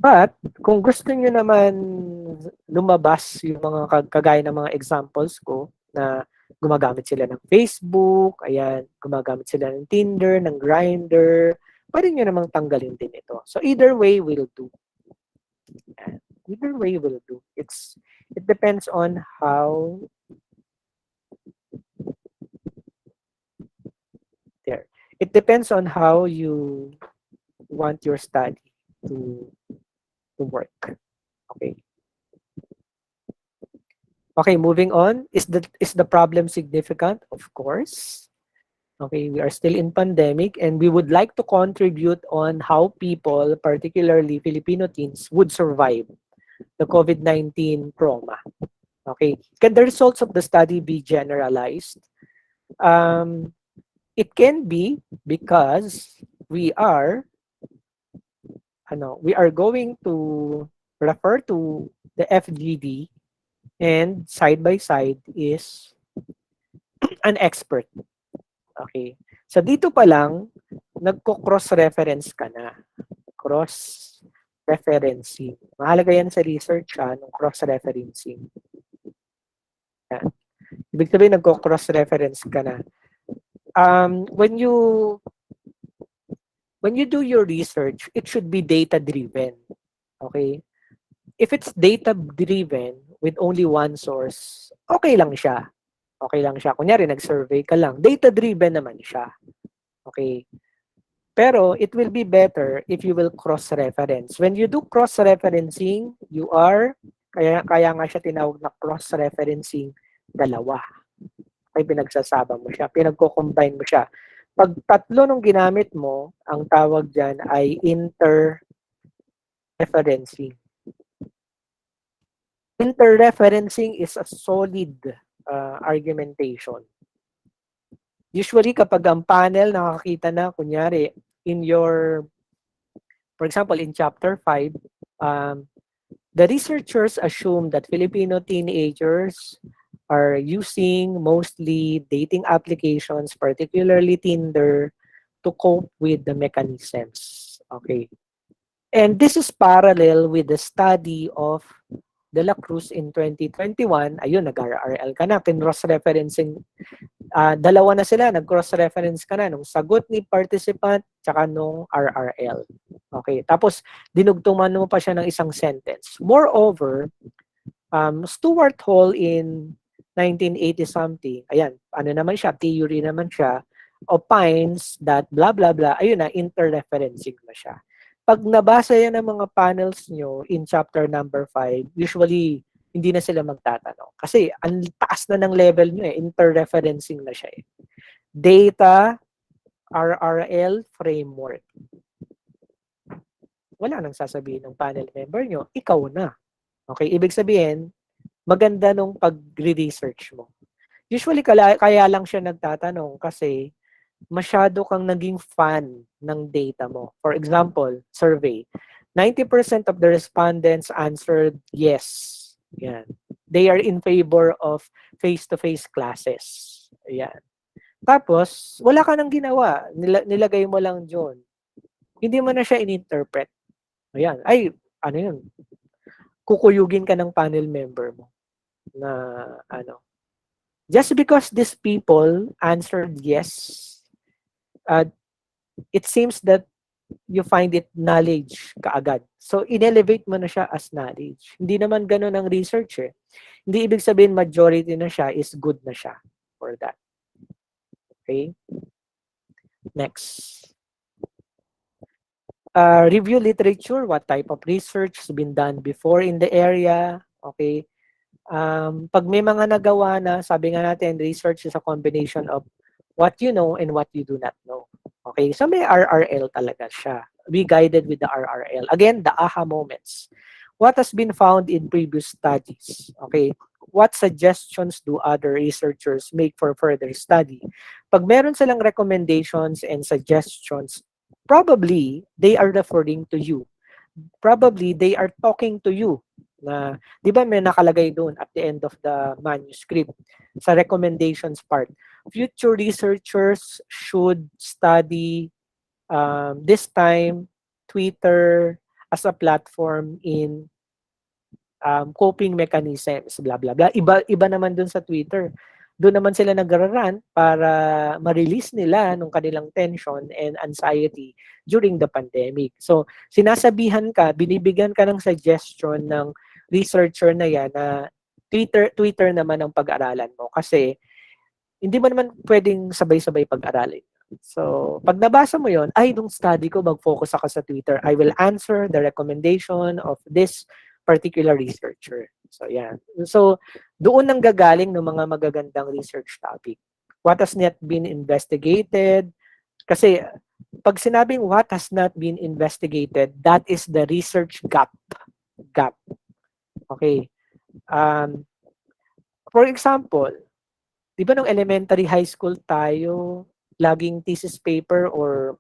But kung gusto niyo naman lumabas yung mga kagaya ng mga examples ko na gumagamit sila ng Facebook, ayan, gumagamit sila ng Tinder, ng Grindr, pwede niyo namang tanggalin din ito. So either way will do. Either way will do. It depends on how it depends on how you want your study to work. Okay. Okay, moving on. Is the problem significant? Of course. Okay, we are still in pandemic and we would like to contribute on how people, particularly Filipino teens, would survive the COVID-19 trauma. Okay, can the results of the study be generalized? It can be because we are going to refer to the FGD, and side by side is an expert. Okay. So dito pa lang, nagko-cross-reference ka na. Cross-referencing. Mahalaga yan sa research, ng cross-referencing. Yan. Ibig sabihin, nagko-cross-reference ka na. When you do your research, it should be data-driven. Okay? If it's data-driven with only one source, okay lang siya. Okay lang siya. Kunyari, nag-survey ka lang. Data-driven naman siya. Okay? Pero it will be better if you will cross-reference. When you do cross-referencing, kaya nga siya tinawag na cross-referencing dalawa. Ay pinagsasama mo siya, pinagko-combine mo siya. Pag tatlo nung ginamit mo, ang tawag dyan ay interreferencing. Interreferencing is a solid argumentation. Usually, kapag ang panel nakakita na, kunyari, in your, for example, in chapter 5, um, the researchers assume that Filipino teenagers are using mostly dating applications, particularly Tinder, to cope with the mechanisms. Okay. And this is parallel with the study of De La Cruz in 2021. Ayun, nag-RRL ka na. Cross-referencing. Dalawa na sila. Nag-cross-reference ka na nung sagot ni participant tsaka nung RRL. Okay. Tapos, dinugtungan mo pa siya ng isang sentence. Moreover, Stuart Hall in 1980 something, ayan, ano naman siya, theory naman siya, opines that blah blah blah, ayun na, interreferencing na siya. Pag nabasa yan ng mga panels nyo in chapter number 5, usually, hindi na sila magtatanong. Kasi, ang taas na ng level nyo interreferencing na siya Data, RRL, framework. Wala nang sasabihin ng panel member nyo, ikaw na. Okay, ibig sabihin, maganda nung pag-research mo. Usually, kaya lang siya nagtatanong kasi masyado kang naging fan ng data mo. For example, survey. 90% of the respondents answered yes. Yan. They are in favor of face-to-face classes. Yan. Tapos, wala ka nang ginawa. Nilagay mo lang dyan. Hindi mo na siya in-interpret. Ayan. Ay, ano yun? Kukuyugin ka ng panel member mo na ano. Just because these people answered yes, it seems that you find it knowledge kaagad. So, inelevate mo na siya as knowledge. Hindi naman ganun ang research Hindi ibig sabihin majority na siya is good na siya for that. Okay? Next. Review literature, what type of research has been done before in the area. Okay. Pag may mga nagawa na, sabi nga natin, research is a combination of what you know and what you do not know. Okay, so may RRL talaga siya. We guided with the RRL. Again, the aha moments. What has been found in previous studies? Okay, what suggestions do other researchers make for further study? Pag meron silang recommendations and suggestions, probably they are referring to you. Probably they are talking to you na, di ba may nakalagay doon at the end of the manuscript sa recommendations part. Future researchers should study this time Twitter as a platform in coping mechanisms, blah, blah, blah. Iba naman dun sa Twitter. Doon naman sila nag-run para ma-release nila nung kanilang tension and anxiety during the pandemic. So, sinasabihan ka, binibigyan ka ng suggestion ng researcher na yan na Twitter naman ang pag-aralan mo kasi hindi mo naman pwedeng sabay-sabay pag-aralin. So, pag nabasa mo yon, ay, nung study ko, mag-focus ako sa Twitter. I will answer the recommendation of this particular researcher. So, yan. So, doon nang gagaling ng mga magagandang research topic. What has not been investigated? Kasi, pag sinabing what has not been investigated, that is the research gap. Okay. For example, di ba nung elementary high school tayo, laging thesis paper or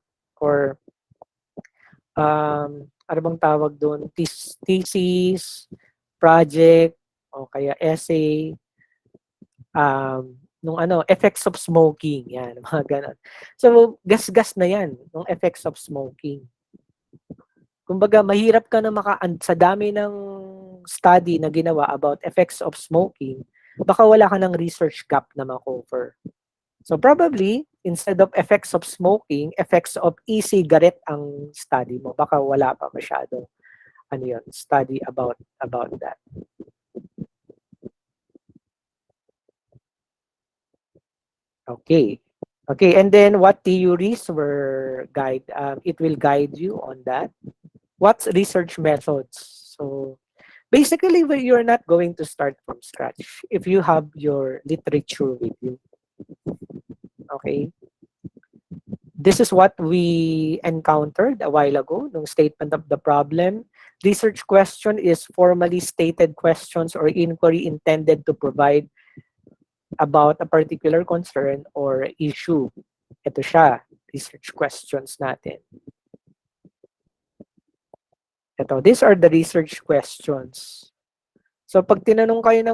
ano bang tawag doon? Thesis, project, o kaya essay, nung effects of smoking, yan, mga ganon. So, gas-gas na yan, nung effects of smoking. Kumbaga, mahirap ka na sa dami ng study na ginawa about effects of smoking, baka wala ka ng research gap na ma-cover. So probably, instead of effects of smoking, effects of e-cigarette ang study mo. Baka wala pa masyado study about that. Okay. Okay, and then what theories were it will guide you on that. What's research methods? So basically, you're not going to start from scratch if you have your literature with you. Okay. This is what we encountered a while ago, nung statement of the problem. Research question is formally stated questions or inquiry intended to provide about a particular concern or issue. Ito siya, research questions natin. Ito, these are the research questions. So pag tinanong kayo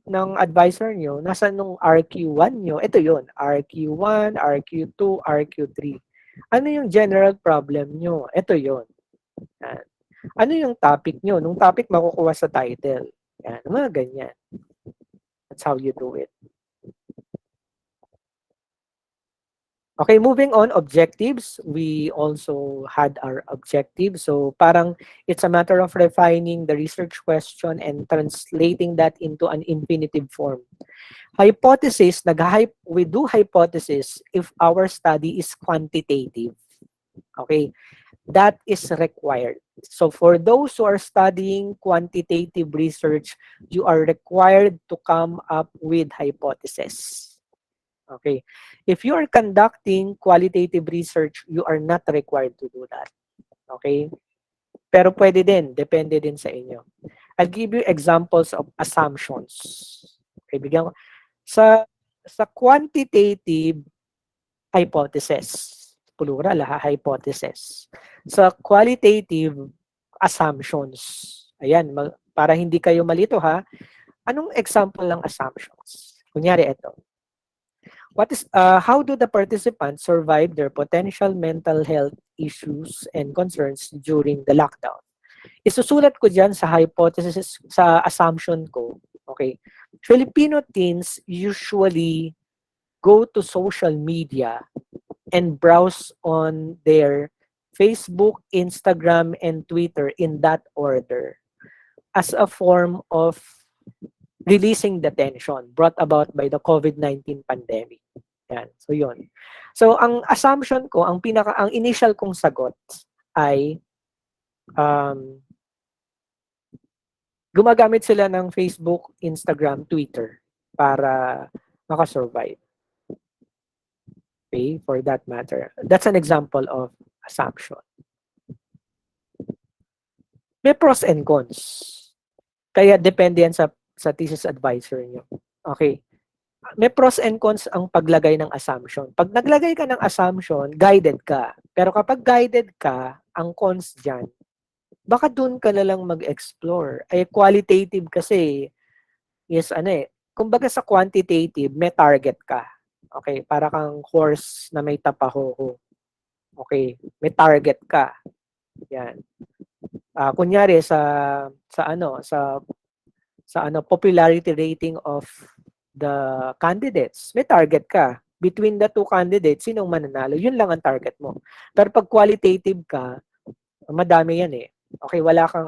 ng advisor nyo, nasa nung RQ1 nyo, ito yun, RQ1, RQ2, RQ3. Ano yung general problem nyo? Ito yun. Yan. Ano yung topic nyo? Nung topic makukuha sa title. Yan, mga ganyan. That's how you do it. Okay, moving on, objectives. We also had our objectives. So parang it's a matter of refining the research question and translating that into an infinitive form. Hypothesis, we do hypothesis if our study is quantitative. Okay, that is required. So for those who are studying quantitative research, you are required to come up with hypothesis. Okay. If you are conducting qualitative research, you are not required to do that. Okay? Pero pwede din, depende din sa inyo. I'll give you examples of assumptions. Okay, bigyan ko. Sa quantitative hypothesis, plural ha, hypothesis. Sa qualitative assumptions, ayan, para hindi kayo malito ha, anong example ng assumptions? Kunyari ito. How do the participants survive their potential mental health issues and concerns during the lockdown? Isusulat ko dyan sa hypothesis, sa assumption ko, okay, Filipino teens usually go to social media and browse on their Facebook, Instagram, and Twitter in that order as a form of releasing the tension brought about by the COVID-19 pandemic. Yan. So, yun. So, ang assumption ko, ang initial kong sagot ay gumagamit sila ng Facebook, Instagram, Twitter para makasurvive. Okay, for that matter. That's an example of assumption. May pros and cons. Kaya depende yan sa thesis advisor nyo. Okay. May pros and cons ang paglagay ng assumption. Pag naglagay ka ng assumption, guided ka. Pero kapag guided ka, ang cons dyan, baka dun ka na lang mag-explore. Ay, qualitative kasi, yes, kumbaga sa quantitative, may target ka. Okay, para kang horse na may tapahoho. Okay, may target ka. Yan. Kunyari sa popularity rating of the candidates, may target ka. Between the two candidates, sinong mananalo? Yun lang ang target mo. Pero pag qualitative ka, madami yan eh. Okay, wala kang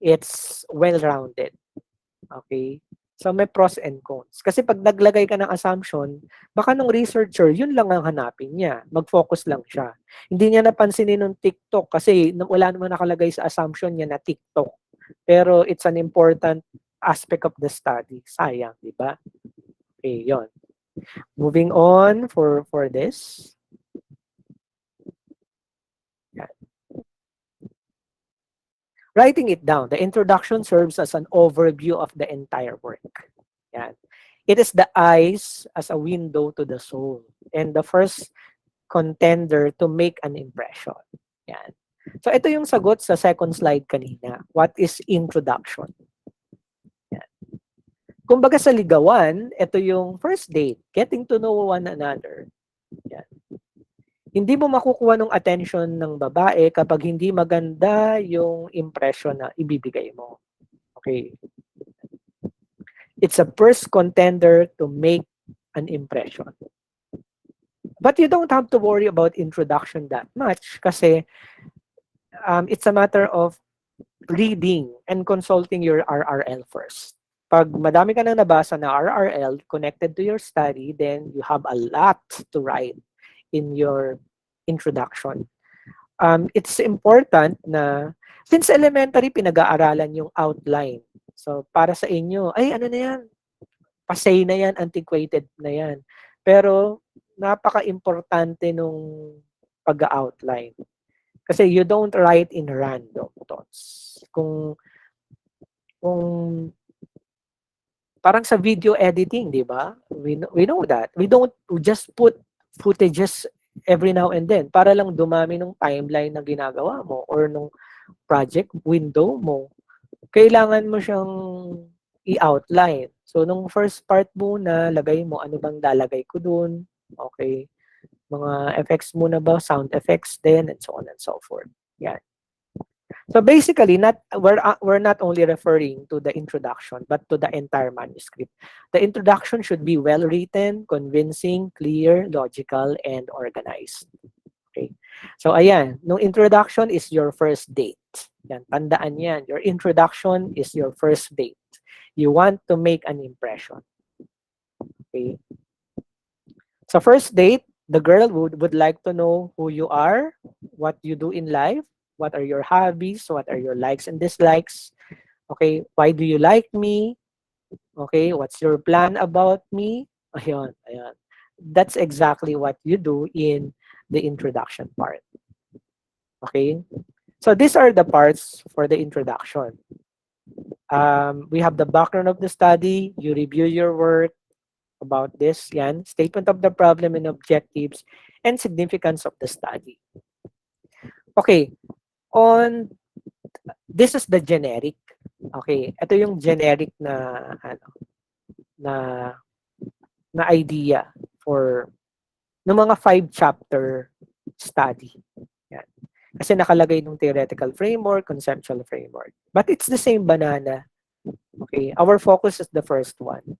it's well-rounded. Okay? So may pros and cons. Kasi pag naglagay ka ng assumption, baka nung researcher, yun lang ang hanapin niya. Mag-focus lang siya. Hindi niya napansinin ng TikTok kasi wala naman nakalagay sa assumption niya na TikTok. Pero it's an important aspect of the study. Sayang, di ba? Okay, yon. Moving on for this. Yan. Writing it down. The introduction serves as an overview of the entire work. Yan. It is the eyes as a window to the soul and the first contender to make an impression. Yan. So ito yung sagot sa second slide kanina. What is introduction? Yan. Kumbaga sa ligawan, ito yung first date, getting to know one another. Yan. Hindi mo makukuha ng attention ng babae kapag hindi maganda yung impression na ibibigay mo. Okay. It's a first contender to make an impression. But you don't have to worry about introduction that much kasi it's a matter of reading and consulting your RRL first. Pag madami ka nang nabasa na RRL connected to your study, then you have a lot to write in your introduction. It's important na, since elementary, pinag-aaralan yung outline. So, para sa inyo, ay, ano na yan? Pasay na yan, antiquated na yan. Pero, napaka-importante nung pag-outline. Kasi you don't write in random thoughts. Kung parang sa video editing, di ba? We know that. We don't just put footages every now and then para lang dumami nung timeline na ginagawa mo or nung project window mo. Kailangan mo siyang i-outline. So, nung first part muna, lagay mo ano bang lalagay ko dun. Okay. Mga effects muna ba, sound effects din, and so on and so forth. Yan. So basically, we're not only referring to the introduction, but to the entire manuscript. The introduction should be well written, convincing, clear, logical, and organized. Okay. So ayan, no introduction is your first date. Yan, tandaan yan. Your introduction is your first date. You want to make an impression. Okay. So first date, the girl would like to know who you are, what you do in life, what are your hobbies, what are your likes and dislikes. Okay, why do you like me? Okay, what's your plan about me? Ayun, ayun. That's exactly what you do in the introduction part. Okay, so these are the parts for the introduction. We have the background of the study, you review your work about this, yan, statement of the problem and objectives, and significance of the study. Okay, on this is the generic. Okay, ito yung generic na ano na na idea for ng mga 5-chapter study. Yan. Kasi nakalagay nung theoretical framework, conceptual framework. But it's the same banana. Okay, our focus is the first one.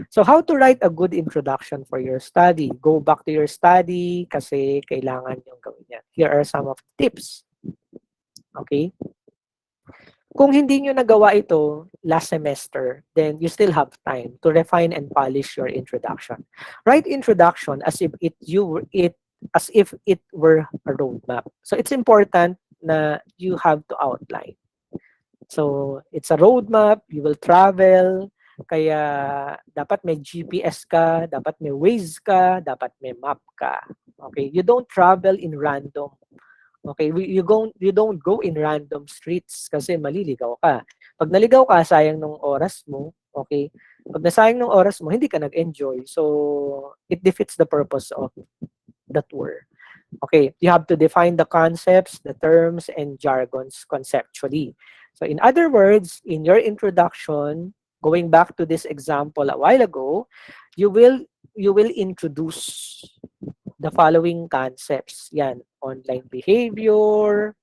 So how to write a good introduction for your study? Go back to your study kasi kailangan yung gawin yan. Here are some of the tips. Okay? Kung hindi nyo nagawa ito last semester, then you still have time to refine and polish your introduction. Write introduction as if it were a roadmap. So it's important na you have to outline. So it's a roadmap, you will travel, kaya dapat may GPS ka, dapat may Waze ka, dapat may map ka. Okay, you don't travel in random. Okay, you don't go in random streets kasi maliligaw ka. Pag naligaw ka, sayang ng oras mo. Okay? Pag nasayang ng oras mo, hindi ka nag-enjoy. So, it defeats the purpose of the tour. Okay, you have to define the concepts, the terms, and jargons conceptually. So, in other words, in your introduction, going back to this example a while ago, you will introduce the following concepts. Yan, online behavior,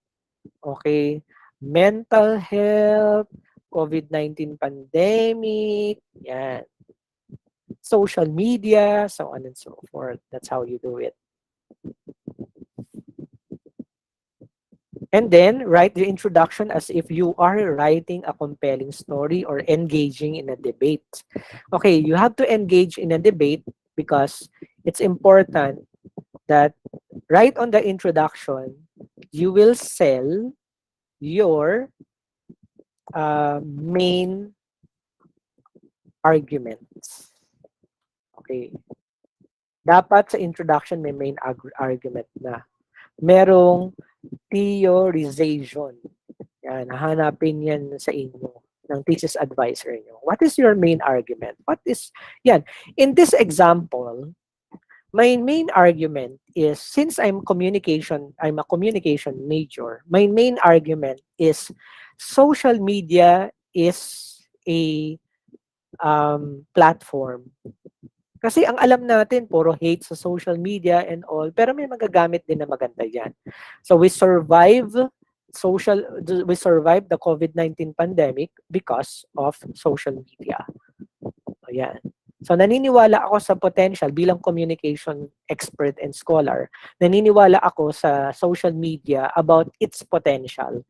okay, mental health, COVID-19 pandemic, yan, social media, so on and so forth. That's how you do it. And then, write the introduction as if you are writing a compelling story or engaging in a debate. Okay, you have to engage in a debate because it's important that right on the introduction, you will sell your main arguments. Okay. Dapat sa introduction may main argument na. Merong theorization. Yan, hahanapin yan sa inyo ng thesis advisor nyo. What is your main argument? Yan. In this example, my main argument is, since I'm a communication major, my main argument is social media is a platform. Kasi ang alam natin, puro hate sa social media and all, pero may magagamit din na maganda yan. So we survive the COVID-19 pandemic because of social media. Ayan. So naniniwala ako sa potential bilang communication expert and scholar. Naniniwala ako sa social media about its potential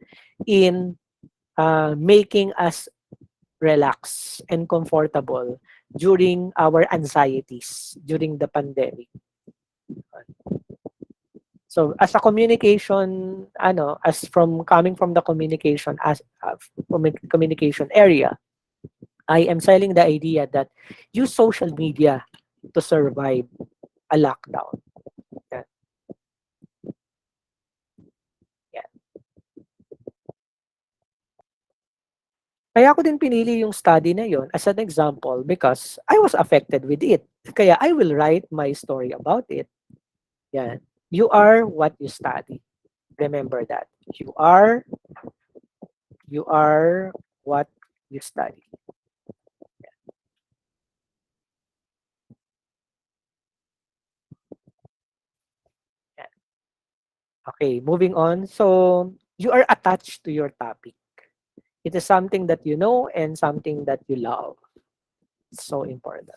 in making us relax and comfortable during our anxieties during the pandemic. So as a communication, coming from the communication communication area, I am selling the idea that use social media to survive a lockdown. Yan. Yan. Kaya ako din pinili yung study na yon as an example because I was affected with it. Kaya I will write my story about it. Yan. You are what you study. Remember that. You are what you study. Yan. Okay, moving on. So, you are attached to your topic. It is something that you know and something that you love. It's so important.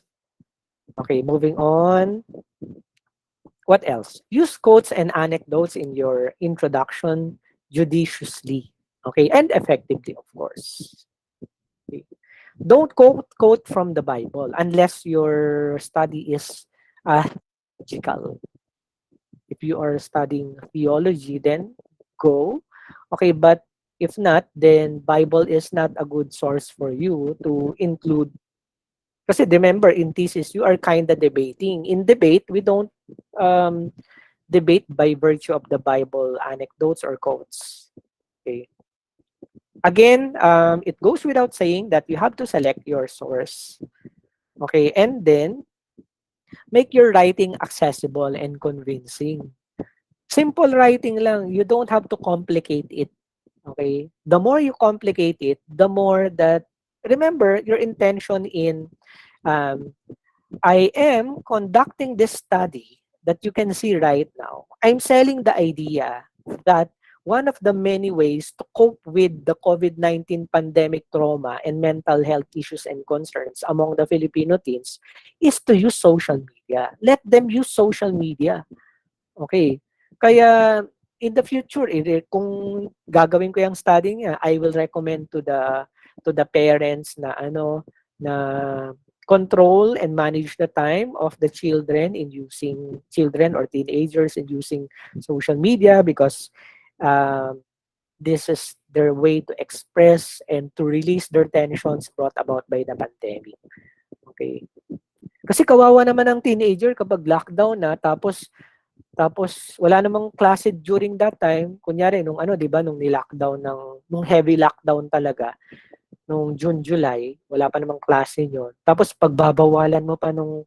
Okay, moving on. What else? Use quotes and anecdotes in your introduction judiciously. Okay, and effectively, of course. Okay. Don't quote from the Bible unless your study is logical. If you are studying theology, then go. Okay, but if not, then Bible is not a good source for you to include. Kasi remember, in thesis, you are kind of debating. In debate, we don't um, debate by virtue of the Bible anecdotes or quotes. Okay. Again, it goes without saying that you have to select your source. Okay, and then make your writing accessible and convincing. Simple writing lang. You don't have to complicate it. Okay? The more you complicate it, the more that, remember, your intention in, um, I am conducting this study that you can see right now. I'm selling the idea that one of the many ways to cope with the COVID-19 pandemic trauma and mental health issues and concerns among the Filipino teens is to use social media. Let them use social media. Okay. Kaya in the future, kung gagawin ko yung study niya, I will recommend to the parents na na control and manage the time of the children or teenagers in using social media because um, this is their way to express and to release their tensions brought about by the pandemic. Okay. Kasi kawawa naman ang teenager kapag lockdown na tapos wala namang klase during that time. Kunyari nung 'di ba nung ni-lockdown nung heavy lockdown talaga nung June, July, wala pa namang klase yon. Tapos pagbabawalan mo pa nung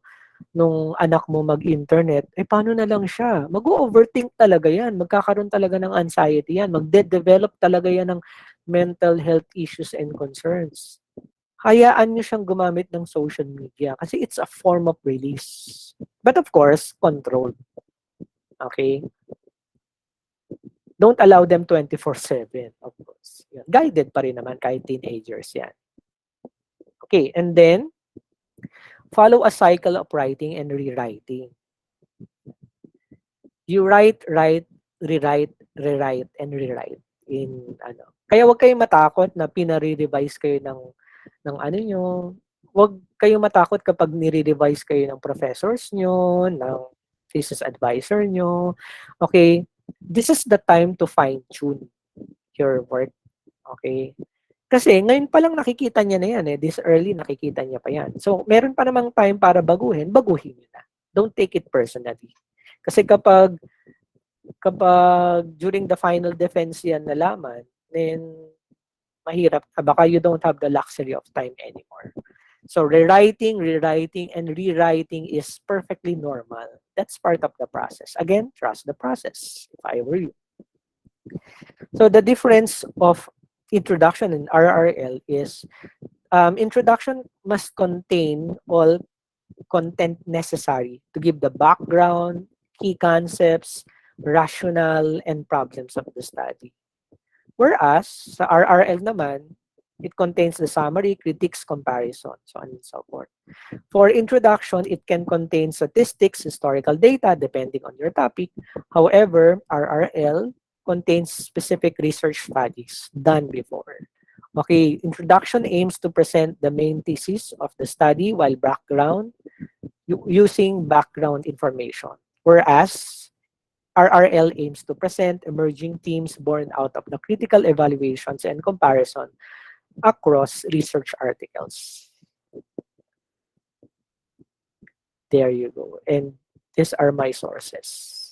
anak mo mag-internet, paano na lang siya? Mag-overthink talaga 'yan. Magkakaroon talaga ng anxiety 'yan. Magde-develop talaga 'yan ng mental health issues and concerns. Hayaan niyo siyang gumamit ng social media kasi it's a form of release. But of course, controlled. Okay? Don't allow them 24/7, of course. Yan. Guided pa rin naman kahit teenagers yan. Okay, and then, follow a cycle of writing and rewriting. You write, rewrite, and rewrite. Kaya wag kayong matakot na pinare-revise kayo ng ano nyo. Wag kayong matakot kapag nire-revise kayo ng professors nyo, ng thesis advisor nyo. Okay, this is the time to fine-tune your work. Okay? Kasi ngayon pa lang nakikita niya na yan. This early nakikita niya pa yan. So, meron pa namang time para baguhin niyo na. Don't take it personally. Kasi kapag during the final defense yan nalaman, then mahirap. Baka you don't have the luxury of time anymore. So, rewriting, and rewriting is perfectly normal. That's part of the process. Again, trust the process, if I were you. So, the difference of introduction and RRL is introduction must contain all content necessary to give the background, key concepts, rationale, and problems of the study. Whereas, sa RRL naman, it contains the summary, critiques, comparison, so on and so forth. For introduction, it can contain statistics, historical data, depending on your topic. However, RRL contains specific research studies done before. Okay, introduction aims to present the main thesis of the study while using background information. Whereas, RRL aims to present emerging themes born out of the critical evaluations and comparison across research articles. There you go. And These are my sources.